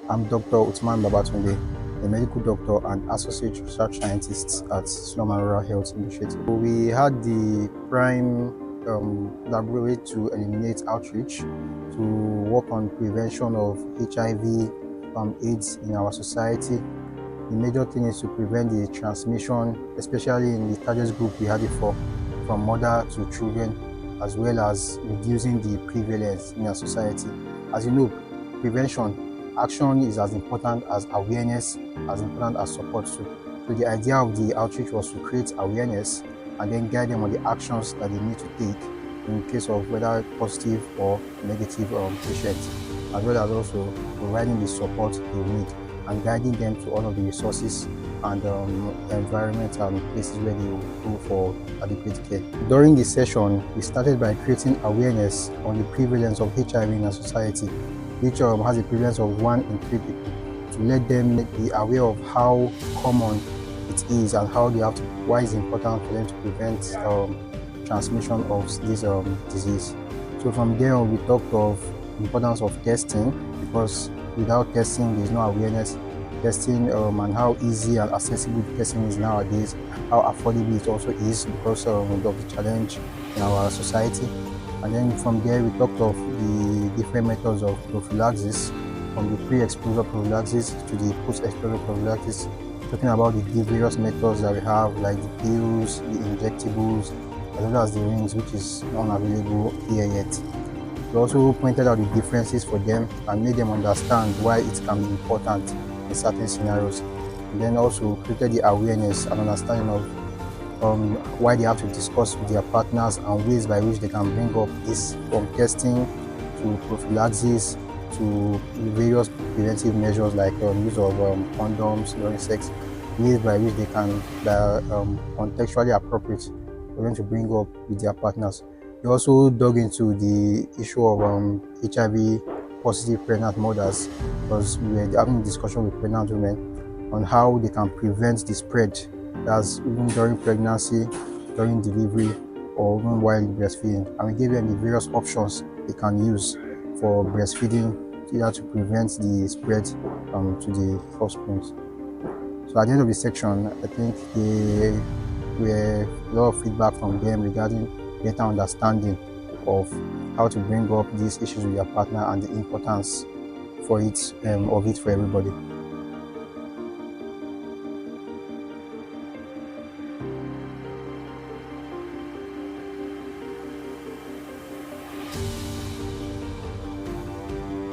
I'm Dr. Utman Babatunde, a medical doctor and associate research scientist at Slum and Rural Health Initiative. We had the prime laboratory to eliminate outreach, to work on prevention of HIV, AIDS in our society. The major thing is to prevent the transmission, especially in the target group we had it for, from mother to children, as well as reducing the prevalence in our society. As you know, prevention action is as important as awareness, as important as support too. So the idea of the outreach was to create awareness and then guide them on the actions that they need to take in case of whether positive or negative patients, as well as also providing the support they need and guiding them to all of the resources and environment and places where they will go for adequate care. During the session, we started by creating awareness on the prevalence of HIV in our society, which has a prevalence of 1 in 3 people, to let them be aware of how common it is and how they have to, why it's important for them to prevent transmission of this disease. So from there on, we talked of the importance of testing, because without testing, there's no awareness. Testing and how easy and accessible testing is nowadays, how affordable it also is because of the challenge in our society. And then from there, we talked of the different methods of prophylaxis, from the pre-exposure prophylaxis to the post-exposure prophylaxis, talking about the various methods that we have, like the pills, the injectables, as well as the rings, which is not available here yet. We also pointed out the differences for them and made them understand why it can be important in certain scenarios. And then also created the awareness and understanding of why they have to discuss with their partners and ways by which they can bring up this, from testing to prophylaxis to various preventive measures like use of condoms during sex, ways by which they can contextually appropriate for them to bring up with their partners. We also dug into the issue of HIV positive pregnant mothers, because we were having a discussion with pregnant women on how they can prevent the spread. That's even during pregnancy, during delivery, or even while breastfeeding. And we gave them the various options they can use for breastfeeding to prevent the spread to the offspring. So at the end of the section, I think there were a lot of feedback from them regarding better understanding of how to bring up these issues with your partner and the importance for it of it for everybody.